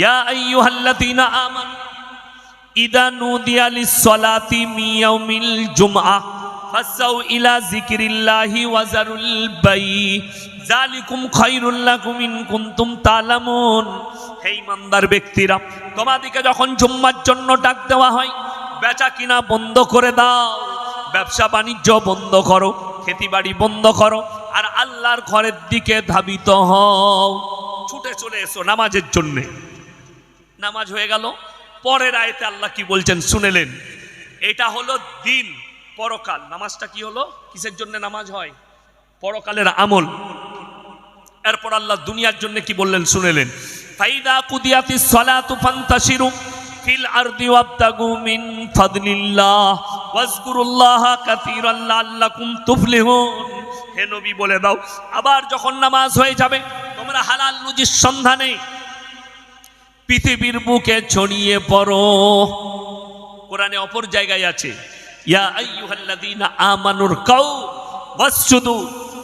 ইয়া আইয়ুহাল্লাযীনা আমানু ইযা নুদিয়া লিস-সালাতি মিন ইয়াউমিল জুমআ ফাসাউ ইলা যিকরিল্লাহি ওয়া যারুল বাই যালিকুম খায়রুল লাকুম ইন কুনতুম তা'লামুন। হে ঈমানদার ব্যক্তিরা, তোমাদেরকে যখন জুম্মার জন্য ডাক দেওয়া হয়, বেচা কিনা বন্ধ করে দাও, ব্যবসা বাণিজ্য বন্ধ করো, খেতিবাড়ি বন্ধ করো, আর আল্লাহর ঘরের দিকে ধাবিত হও, ছুটে চলে এসো নামাজের জন্য। নামাজ হয়ে গেল, পরের আয়াতে আল্লাহ কি বলছেন শুনেলেন? এটা হলো দিন, পরকাল। নামাজটা কি হলো? কিসের জন্য নামাজ হয়? পরকালের আমল। এরপর আল্লাহ দুনিয়ার জন্য কি বললেন শুনেলেন? ফাইদা কুদিয়াতিস সালাতু ফান্তাশিরু ফিল আরদি ওয়াবতাগু মিন ফাদলিল্লাহ ওয়াজকুরুল্লাহা কাসীরান লাআল্লাকুম তুফলিহুন। হে নবী বলে দাও, আবার যখন নামাজ হয়ে যাবে তোমরা হালাল রুজির সন্ধানে পৃথিবীর বুকে ছড়িয়ে পড়ো। কোরআনে অপর জায়গায় আছে, ইয়া আইয়ুহাল্লাযীনা আমানুর কাউ ওয়াসজুদু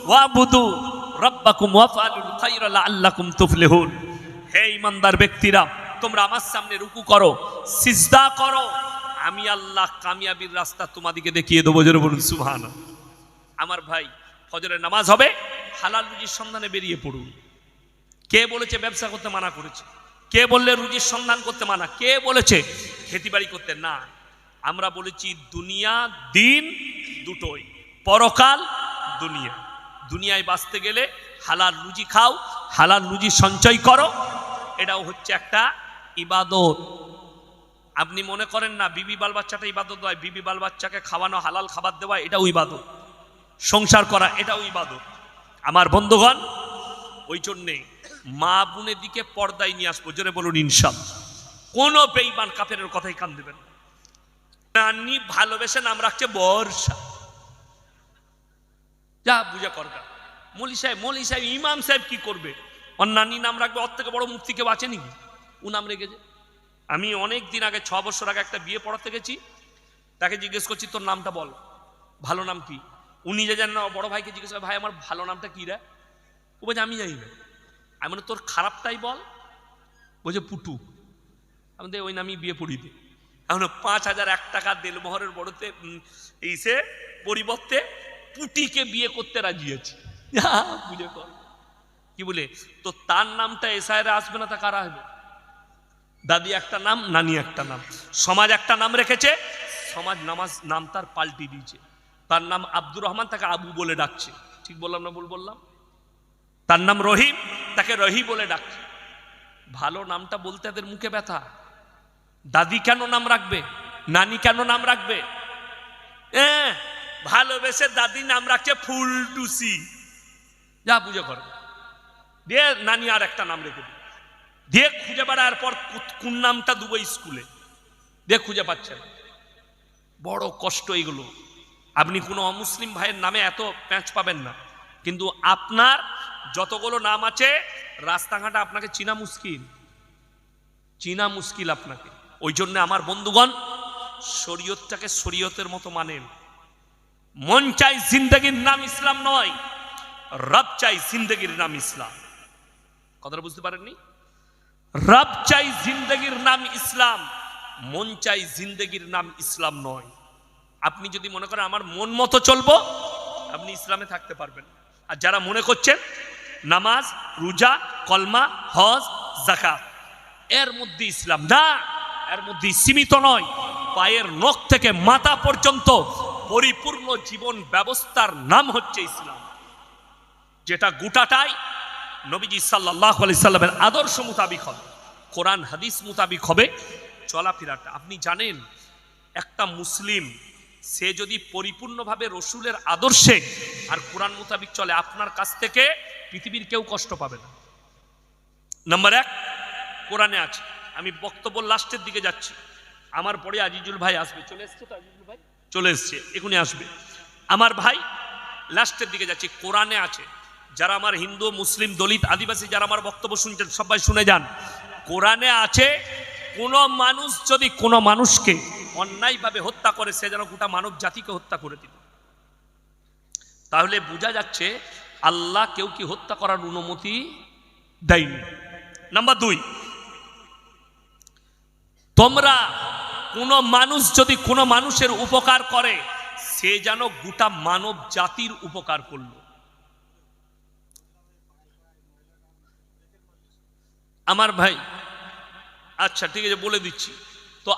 ওয়াবুদু রাব্বাকুম ওয়াফআলুল খায়রা লাআল্লাকুম তুফলিহুন। হে ঈমানদার ব্যক্তিরা, তোমরা আমার সামনে রুকু করো, সিজদা করো, আমি আল্লাহ কামিয়াবির রাস্তা তোমাদেরকে দেখিয়ে দেবো। জোরে বলুন সুবহানাল্লাহ। আমার ভাই, ফজরের নামাজ হবে, হালাল রুজির সন্ধানে বেরিয়ে পড়ুন। কে বলেছে ব্যবসা করতে মানা করেছে? কে বললে রুজির সন্ধান করতে মানা? কে বলেছে খেতিবাড়ি করতে না? আমরা বলেছি দুনিয়া দিন দুটোই, পরকাল দুনিয়া। দুনিয়ায় বাঁচতে গেলে হালাল রুজি খাও, হালাল রুজি সঞ্চয় করো, এটাও হচ্ছে একটা ইবাদত। আপনি মনে করেন না বিবি বাল বাচ্চাটা ইবাদত হয়? বিবি বাল বাচ্চাকে খাওয়ানো, হালাল খাবার দেওয়া, এটাও ইবাদত। সংসার করা, এটাও ইবাদত। আমার বন্ধুগণ, ওই জন্যে মা বোনের দিকে পর্দায় নিয়ে আসবো। জোরে বলুন ইনশাআল্লাহ। কোনো বেঈমান কাফেরের কথাই কান দেবেন না। নানি ভালোবেসে নাম রাখছে বর্ষা, যা বুঝা করগা। মৌলী সাহেব ইমাম সাহেব কি করবে? ওর নানি নাম রাখবে, ওর থেকে বড় মুফতি কেউ আছে নাকি? ও নাম রেখেছে। আমি অনেক দিন আগে, 6 বছর আগে একটা বিয়ে পড়াতে গেছি, তাকে জিজ্ঞেস করছি তোর নামটা বল, ভালো নাম কি? উনি যে জানেন না, বড় ভাইকে জিজ্ঞেস করে, ভাই আমার ভালো নামটা কি রে? ও বলছে আমি জানি না। আমি বলি তোর খারাপটাই বল। বলছে পুটু। আমি ওই নামই বিয়ে পড়ি দে। এখন 5,001 টাকা দেলমোহরের বড়তে এইসে পরিবর্তে পুটিকে বিয়ে করতে রাজি আছে। বুঝে কর কি বলে? তো তার নামটা এসআইরে আসবে না, তা কারা আসবে? দাদি একটা নাম, নানি একটা নাম, সমাজ একটা নাম রেখেছে, সমাজ নাম তার পাল্টি দিয়েছে। তার নাম আব্দুর রহমান, তাকে আবু বলে ডাকছে। ঠিক বললাম না ভুল বললাম? তার নাম রহিম, তাকে রহি বলে ডাকছে। ভালো নামটা বলতে এদের মুখে ব্যথা। দাদি কেন নাম রাখবে? নানি কেন নাম রাখবে? ভালোবেসে দাদি নাম রাখছে ফুলটুসি। যা বুঝে কর দিয়ে নানি আর একটা নাম রেখে দিয়ে খুঁজে বেড়ার পর কোন নামটা দেবো স্কুলে। দিয়ে খুঁজে পাচ্ছেন। বড় কষ্ট এগুলো। আপনি কোনো অমুসলিম ভাইয়ের নামে এত প্যাঁচ পাবেন না, কিন্তু আপনার যতগুলো নাম আছে রাস্তাঘাটে আপনাকে চিনা মুশকিল আপনাকে। ওই জন্য আমার বন্ধুগণ, শরীয়তটাকে শরীয়তের মতো মানেন। মন চাই জিন্দগির নাম ইসলাম নয়, রব চাই জিন্দগির নাম ইসলাম। কথাটা বুঝতে পারেননি? রব চাই জিন্দগির নাম ইসলাম, মন চাই জিন্দগির নাম ইসলাম নয়। আপনি যদি মনে করেন আমার মন মতো চলবো, আপনি ইসলামে থাকতে পারবেন। আর যারা মনে করছেন নামাজ, রোজা, কলমা, হজ, যাকাত এর মধ্যে ইসলাম, না, এর মধ্যে সীমিত নয়। পায়ের নখ থেকে মাথা পর্যন্ত পরিপূর্ণ জীবন ব্যবস্থার নাম হচ্ছে ইসলাম, যেটা গোটাটাই নবীজি সাল্লাল্লাহু আলাইহি সাল্লামের আদর্শ মোতাবিক হবে, কোরআন হাদিস মোতাবিক হবে চলাফেরাটা। আপনি জানেন, একটা মুসলিম সে যদি পরিপূর্ণভাবে রসুলের আদর্শে আর কোরআন মোতাবিক চলে, আপনার কাছ থেকে পৃথিবীর কেউ কষ্ট পাবে না। নাম্বার 1 কোরআনে আছে। আমি বক্তব্য লাস্টের দিকে যাচ্ছি, আমার পরে আজিজুল ভাই আসবে। চলে এসছে তো আজিজুল ভাই? চলে এসছে, এখনই আসবে আমার ভাই। লাস্টের দিকে যাচ্ছি, কোরআনে আছে। যারা আমার হিন্দু, মুসলিম, দলিত, আদিবাসী যারা আমার বক্তব্য শুনছেন, সবাই শুনে যান। কোরআনে আছে, কোনো মানুষ যদি কোনো মানুষকে অন্যায়ভাবে হত্যা করে, সে যেন গোটা মানব জাতিকে হত্যা করে দিল। তাহলে বোঝা যাচ্ছে আল্লাহ কেউ কি হত্যা করার অনুমতি দেয়নি। নাম্বার 2, তোমরা কোনো মানুষ যদি কোনো মানুষের উপকার করে, সে যেন গোটা মানব জাতির উপকার করলো। আমার ভাই, আচ্ছা ঠিক আছে, বলে দিচ্ছি তো।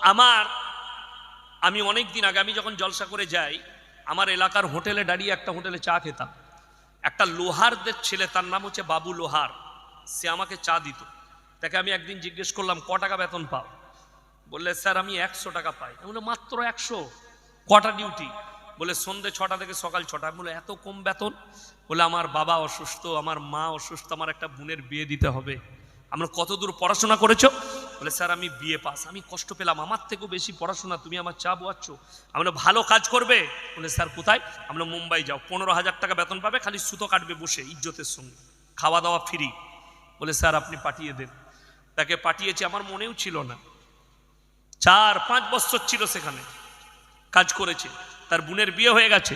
আমি অনেক দিন আগে, আমি যখন জলসা করে যাই, আমার এলাকার হোটেলে দাঁড়িয়ে একটা হোটেলে চা খেতাম। একটা লোহারদের ছেলে, তার নাম হচ্ছে বাবু লোহার, সে আমাকে চা দিত। তাকে আমি একদিন জিজ্ঞেস করলাম, ক টাকা বেতন পাও? বললে, স্যার আমি 100 টাকা পাই। আমি বললাম, মাত্র 100? কটা ডিউটি? বলে, সন্ধ্যে 6টা থেকে সকাল 6টা। আমি বলে, এত কম বেতন? বলে, আমার বাবা অসুস্থ, আমার মা অসুস্থ, আমার একটা বোনের বিয়ে দিতে হবে। আমরা কত দূর পড়াশোনা করেছো? বলে, স্যার আমি বিএ পাস। আমি কষ্ট পেলাম, আমার থেকেও বেশি পড়াশোনা, তুমি আমার চা বোয়াচ্ছ। আমরা ভালো কাজ করবে? বলে, স্যার কোথায়? আমরা মুম্বাই যাও, 15,000 টাকা বেতন পাবে, খালি সুতো কাটবে বসে ইজ্জতের সঙ্গে, খাওয়া দাওয়া ফ্রি। বলে, স্যার আপনি পাঠিয়ে দেন। তাকে পাঠিয়েছি, আমার মনেও ছিল না। 4-5 বছর ছিল সেখানে, কাজ করেছে, তার বোনের বিয়ে হয়ে গেছে।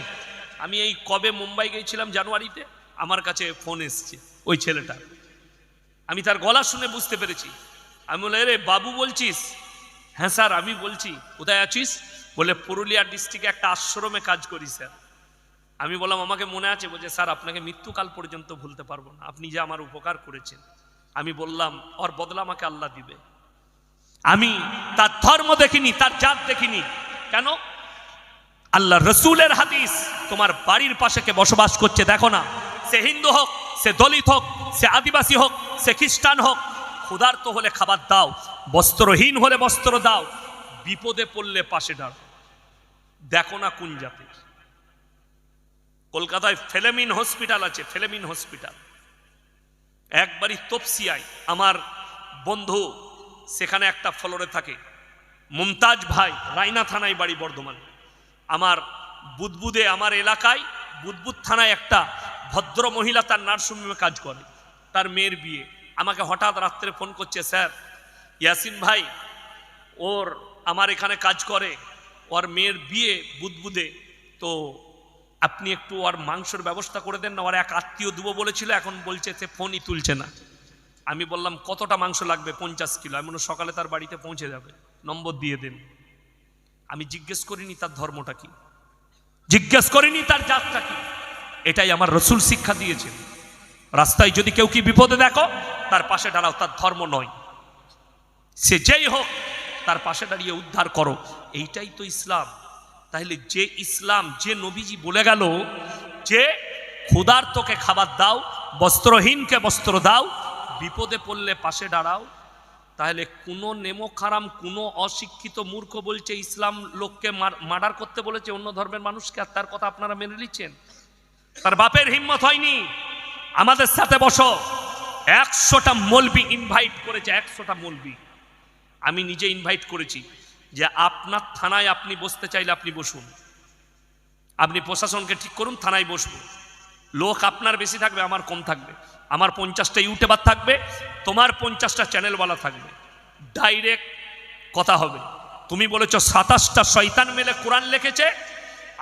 আমি এই কবে মুম্বাই গিয়েছিলাম, জানুয়ারিতে, আমার কাছে ফোন এসছে ওই ছেলেটা। আমি তার গলা শুনে বুঝতে পেরেছি। আমি বলে, রে বাবু বলছিস? হ্যাঁ স্যার আমি বলছি। কোথায় আছিস? বলে, পুরুলিয়া ডিস্ট্রিক্টে একটা আশ্রমে কাজ করি স্যার। আমি বললাম, আমাকে মনে আছে? বলছে, স্যার আপনাকে মৃত্যুকাল পর্যন্ত ভুলতে পারবো না, আপনি যে আমার উপকার করেছেন। আমি বললাম, ওর বদলা আমাকে আল্লাহ দিবে। আমি তার ধর্ম দেখিনি, তার জাত দেখিনি। কেন? আল্লাহ রসুলের হাদিস, তোমার বাড়ির পাশে কে বসবাস করছে দেখো না, সে হিন্দু হোক, সে দলিত হোক, সে আদিবাসী হোক, সে খ্রিস্টান হোক, ক্ষুধার্ত হলে খাবার দাও, বস্ত্রহীন হলে বস্ত্র দাও, বিপদে পড়লে পাশে দাও। দেখো না কোন জাতির। কলকাতায় ফেলেমিন হসপিটাল আছে, ফেলেমিন হসপিটাল। একবারই তপসিয়ায় আমার বন্ধু সেখানে একটা ফ্লোরে থাকে, মুমতাজ ভাই, রায়না থানায় বাড়ি, বর্ধমান। আমার বুদবুদে, আমার এলাকায় বুদবুদ থানায় একটা ভদ্র মহিলা তার নার্সিংহোমে কাজ করে, তার মেয়ের বিয়ে। আমাকে হঠাৎ রাত্রে ফোন করছে, স্যার ইয়াসিন ভাই, ওর আমার এখানে কাজ করে, ওর মেয়ের বিয়ে বুদবুদে, তো আপনি একটু ওর মাংসের ব্যবস্থা করে দেন না, ওর এক আত্মীয় দেবো বলেছিল, এখন বলছে সে ফোনই তুলছে না। আমি বললাম, কতটা মাংস লাগবে? 50 কিলো। আমি বললাম, সকালে তার বাড়িতে পৌঁছে যাবে, নম্বর দিয়ে দেন। আমি জিজ্ঞেস করিনি তার ধর্মটা কি, জিজ্ঞেস করিনি তার জাতটা কি। এটাই আমার রসুল শিক্ষা দিয়েছেন। রাস্তায় যদি কেউ কি বিপদে দেখো, তার পাশে দাঁড়াও, তার ধর্ম নয়, সে যেই হোক, তার পাশে দাঁড়িয়ে উদ্ধার করো। এইটাই তো ইসলাম। তাহলে যে ইসলাম, যে নবীজি বলে গেল যে ক্ষুধার্তকে খাবার দাও, বস্ত্রহীনকে বস্ত্র দাও, বিপদে পড়লে পাশে দাঁড়াও, তাহলে কোনো নেমক হারাম, কোনো অশিক্ষিত মূর্খ বলছে ইসলাম লোককে মার্ডার করতে বলেছে অন্য ধর্মের মানুষকে, আর তার কথা আপনারা মেনে নিচ্ছেন? তার বাপের হিম্মত হয়নি। আমাদের সাথে বসো। 100টা মৌলবি ইনভাইট করেছে, 100টা মৌলবি। আমি নিজে ইনভাইট করেছি। যে আপনার থানায় আপনি বসতে চাইলে আপনি বসুন, আপনি প্রশাসনকে ঠিক করুন, থানায় বসবো। লোক আপনার বেশি থাকবে, আমার কম থাকবে। আমার 50টা ইউটিউবার থাকবে, তোমার 50টা চ্যানেলওয়ালা থাকবে। ডাইরেক্ট কথা হবে। তুমি বলেছ 27টা শয়তান মেলে কোরআন লিখেছে,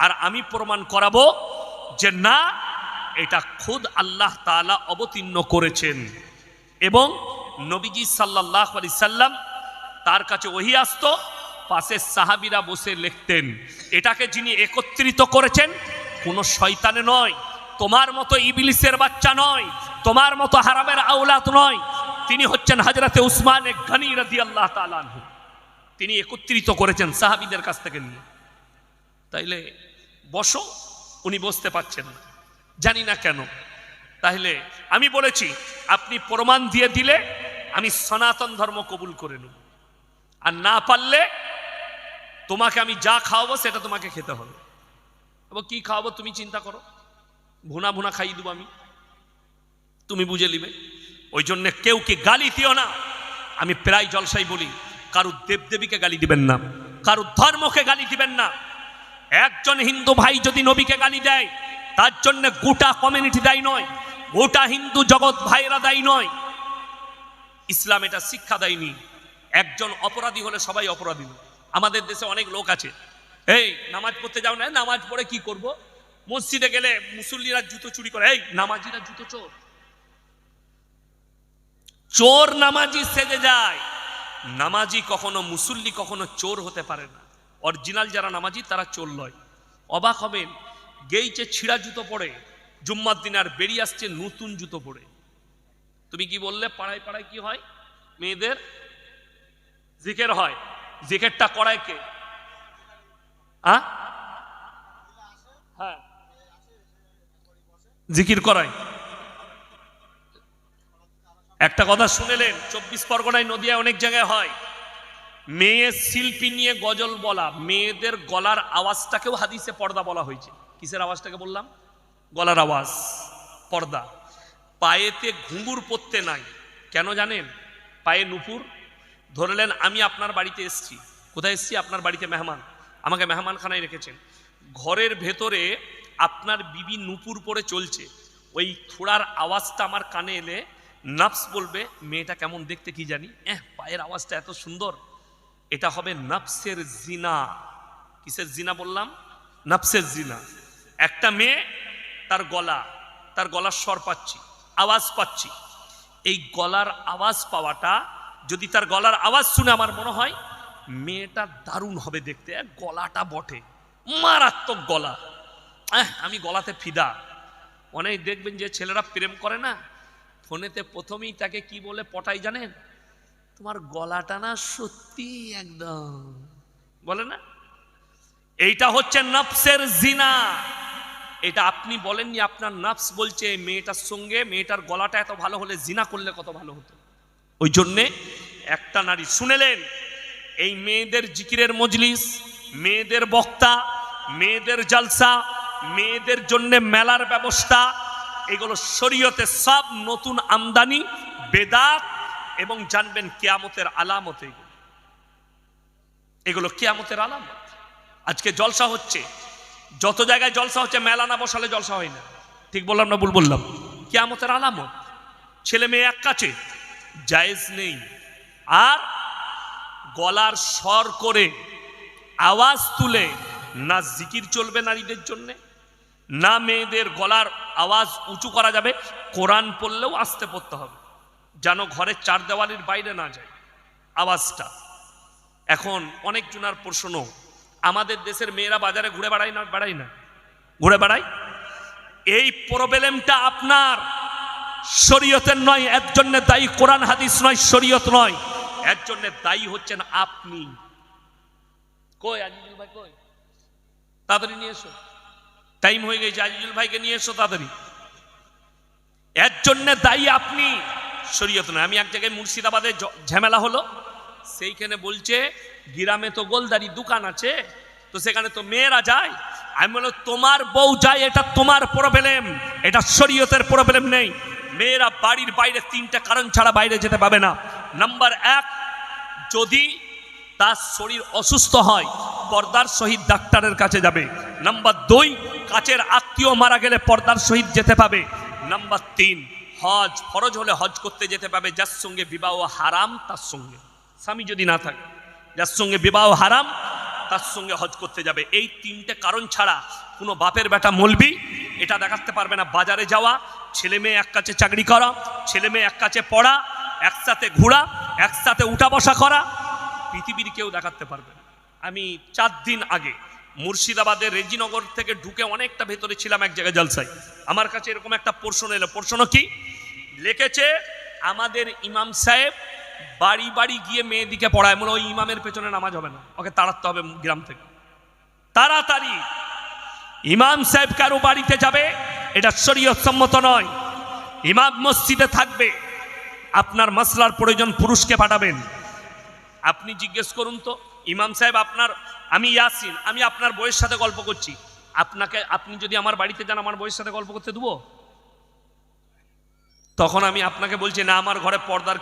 আর আমি প্রমাণ করাবো যে না, এটা খুদ আল্লাহ তাআলা অবতীর্ণ করেছেন। এবং নবীজি সাল্লাল্লাহু আলাইহি সাল্লাম, তার কাছে ওহী আসতো, পাশে সাহাবীরা বসে লিখতেন। এটাকে যিনি একত্রিত করেছেন কোনো শয়তানে নয়, তোমার মতো ইবলিসের বাচ্চা নয়, তোমার মতো হারামের আওলাদ নয়, তিনি হচ্ছেন হযরতে উসমান গনি রাদিয়াল্লাহু তাআলা আনহু। তিনি একত্রিত করেছেন সাহাবীদের কাছ থেকে নিয়ে। তাইলে বসো, উনি বসতে পারছেন না, জানি না কেন। তাহলে আমি বলেছি আপনি প্রমাণ দিয়ে দিলে আমি সনাতন ধর্ম কবুল করে নেব, আর না পারলে তোমাকে আমি যা খাওয়াবো সেটা তোমাকে খেতে হবে। এবং কি খাওয়াবো তুমি চিন্তা করো, ভুনা ভুনা খাইয়ে দেবো আমি, তুমি বুঝে নিবে। ওই জন্য কেউ কি গালি দিও না। আমি প্রায় জলসাই বলি, কারু দেবদেবীকে গালি দিবেন না, কারু ধর্মকে গালি দিবেন না। একজন হিন্দু ভাই যদি নবীকে গালি দেয়, তার জন্য গোটা কমিউনিটি দায়ী নয়, গোটা হিন্দু জগৎ ভাইরা দায়ী নয়। ইসলাম এটা শিক্ষা দেয়নি। একজন অপরাধী হলে সবাই অপরাধী। আমাদের দেশে অনেক লোক আছে, এই নামাজ পড়তে যাও না, নামাজ পড়ে কি করব? মসজিদে গেলে মুসল্লিরা জুতো চুরি করে, এই নামাজিরা জুতো চোর। চোর নামাজি সেজে যায়। নামাজি কখনো মুসল্লি কখনো চোর হতে পারে না। অরিজিনাল যারা নামাজি তারা চোর নয়। অবাক হবেন, গেইছে ছিঁড়া জুতো পরে জুম্মার দিন, আর বেরিয়ে আসছে নতুন জুতো পরে। তুমি কি বললে পাড়ায় পাড়ায় কি হয়? মেয়েদের জিকির হয়। জিকিরটা করায় কে? হ্যাঁ, জিকির করায়। একটা কথা শুনেলেন, 24 পরগনায়, নদিয়ায় অনেক জায়গায় হয়। মেয়ে শিল্পী নিয়ে গজল বলা, মেয়েদের গলার আওয়াজটাকেও হাদিসে পর্দা বলা হয়েছে। কিসের আওয়াজটাকে বললাম? গলার আওয়াজ, পর্দা। পায়েতে ঘুঙুর পরতে নাই, কেন জানেন? পায়ে নুপুর। ধরলেন আমি আপনার বাড়িতে এসছি, কোথায় এসছি? আপনার বাড়িতে মেহমান, আমাকে মেহমানখানায় রেখেছেন। ঘরের ভেতরে আপনার বিবি নুপুর পরে চলছে, ওই থোড়ার আওয়াজটা আমার কানে এলে নফস বলবে মেয়েটা কেমন দেখতে কি জানি, পায়ের আওয়াজটা এত সুন্দর। এটা হবে নফসের জিনা। কিসের জিনা বললাম? নফসের জিনা। একটা মেয়ে, তার গলার স্বর পাচ্ছি, আওয়াজ পাচ্ছি। এই গলার আওয়াজ পাওয়াটা, যদি তার গলার আওয়াজ শুনে আমার মনে হয় মেয়েটা দারুণ হবে দেখতে, গলাটা বটে, মারাত্মক গলা, আমি গলাতে ফিদা। অনেক দেখবেন যে ছেলেরা প্রেম করে না, ফোনেতে প্রথমেই তাকে কি বলে পটাই জানেন? তোমার গলাটা না সত্যি একদম, বলে না? এইটা হচ্ছে নফসের জিনা। এটা আপনি বলেননি, আপনার নফস বলছে মেয়েটার সঙ্গে মেয়েটার গলাটা এত ভালো হলে জিনা করলে কত ভালো হতো। ওই জন্যে একটা নারী শুনেলেন, এই মেয়েদের জিকিরের মজলিস, মেয়েদের বক্তা, মেয়েদের জালসা, মেয়েদের জন্য মেলার ব্যবস্থা, এগুলো শরীয়তে সব নতুন আমদানি, বেদাত, এবং জানবেন কিয়ামতের আলামত। এগুলো কিয়ামতের আলামত। আজকে জলসা হচ্ছে, যত জায়গায় জলসা হচ্ছে, মেলা না বসালে জলসা হয় না। ঠিক বললাম না ভুল বললাম? কিয়ামতের আলামত। ছেলে মেয়ে এক কাছে, জায়েজ নেই। আর গলার স্বর করে আওয়াজ তুলে না জিকির চলবে নারীদের জন্যে, না মেয়েদের গলার আওয়াজ উঁচু করা যাবে। কোরআন পড়লেও আস্তে পড়তে হবে, যেন ঘরের চার দেওয়ালির বাইরে না যায় আওয়াজটা। এখন অনেক জনার প্রশ্ন, আমাদের দেশের মেয়েরা বাজারে ঘুরে বেড়ায় না? বেড়ায় না? ঘুরে বেড়ায়। এই প্রবলেমটা আপনার, শরীয়তের নয়। এর জন্য দায়ী কোরআন হাদিস নয়, শরীয়ত নয়। এর জন্য দায়ী হচ্ছেন আপনি। কই আজিজুল ভাই, কই? তাড়াতাড়ি নিয়ে এসো, টাইম হয়ে গেছে। আজিজুল ভাইকে নিয়ে এসো তাড়াতাড়ি। এর জন্য দায়ী আপনি, শরীয়ত নয়। আমি এক জায়গায় মুর্শিদাবাদে ঝামেলা হলো, সেইখানে বলছে গ্রামে তো গোলদারি দোকান আছে, তো সেখানে তো মেয়েরা যায়। আমি বললাম তোমার বউ যায়, এটা তোমার প্রবলেম, এটা শরীয়তের প্রবলেম নেই। মেয়েরা বাড়ির বাইরে 3টা কারণ ছাড়া বাইরে যেতে পাবে না। নাম্বার 1, যদি তার শরীর অসুস্থ হয়, পর্দার সহিত ডাক্তারের কাছে যাবে। নাম্বার 2, কাছের আত্মীয় মারা গেলে পর্দার সহিত যেতে পাবে। নাম্বার 3, হজ ফরজ হলে হজ করতে যেতে পাবে, যার সঙ্গে বিবাহ হারাম তার সঙ্গে, স্বামী যদি না থাকে, যার সঙ্গে বিবাহ হারাম তার সঙ্গে হজ করতে যাবে। এই 3টে কারণ ছাড়া কোনো বাপের বেটা মলবি এটা দেখাতে পারবে না। বাজারে যাওয়া, ছেলে মেয়ে এক কাছে চাকরি করা, ছেলে মেয়ে এক কাছে পড়া, একসাথে ঘোরা, একসাথে উঠা বসা করা, পৃথিবীর কেউ দেখাতে পারবে না। আমি 4 দিন আগে মুর্শিদাবাদের রেজিনগর থেকে ঢুকে অনেকটা ভেতরে ছিলাম এক জায়গায় জলসায়। আমার কাছে এরকম একটা প্রশ্ন এলো। প্রশ্ন কি লিখেছে, আমাদের ইমাম সাহেব বাড়ি বাড়ি গিয়ে মেয়েদিকে পড়ায়, মনে ওই ইমামের পেছনে নামাজ হবে না, ওকে তাড়াতে হবে গ্রাম থেকে তাড়াতাড়ি। ইমাম সাহেব কারো বাড়িতে যাবে, এটা শরীয়ত সম্মত নয়। ইমাম মসজিদে থাকবে, আপনার মাসলার প্রয়োজন পুরুষকে পাঠাবেন। আপনি জিজ্ঞেস করুন তো, ইমাম সাহেব আপনার, আমি ইয়াসিন, আমি আপনার বইয়ের সাথে গল্প করছি, আপনি যদি আমার বাড়িতে যান আমার বইয়ের সাথে গল্প করতে দেবো? তখন আমি আপনাকে বলছি না, আমার ঘরে পর্দার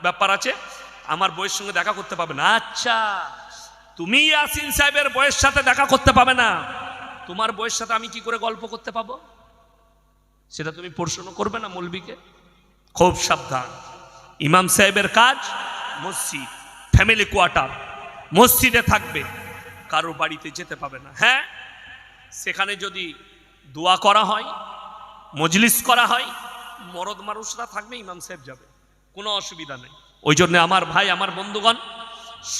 ব্যাপার আছে, আমার বইয়ের সঙ্গে দেখা করতে পাবে না। আচ্ছা, তুমি ইয়াসিন সাহেবের বইয়ের সাথে দেখা করতে পাবে না, তোমার বইয়ের সাথে আমি কি করে গল্প করতে পাবো? সেটা তুমি প্রশ্ন করবে না মৌলবীকে? খুব সাবধান। ইমাম সাহেবের কাজ মসজিদ, ফ্যামিলি কোয়ার্টার, মসজিদে থাকবে, কারো বাড়িতে যেতে পাবে না। হ্যাঁ, সেখানে যদি দোয়া করা হয়, মজলিস করা হয়, মরদ মানুষরা থাকবে, ইমাম সাহেব যাবে, কোনো অসুবিধা নেই। ওই জন্য আমার ভাই, আমার বন্ধুগণ,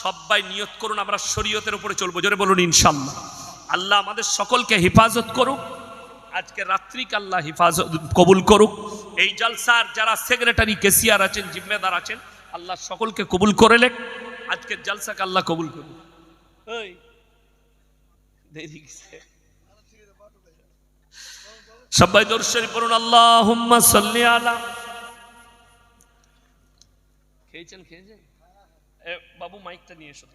সবাই নিয়ত করুন আমরা শরীয়তের উপরে চলবো। জোরে বলুন ইনশাআল্লাহ। আল্লাহ আমাদের সকলকে হেফাজত করুক, আজকে রাত্রিকে আল্লাহ হেফাজত কবুল করুক। এই জলসার যারা সেক্রেটারি, কেসিয়ার আছেন, জিম্মেদার আছেন, আল্লাহ সকলকে কবুল করে লেখ। আজকের জলসাকে আল্লাহ কবুল করুক। সবাই দরুদ শরীফ পড়ুন, আল্লাহুম্মা সাল্লি আলা। খেয়েছেন? বাবু মাইকটা নিয়ে এসো।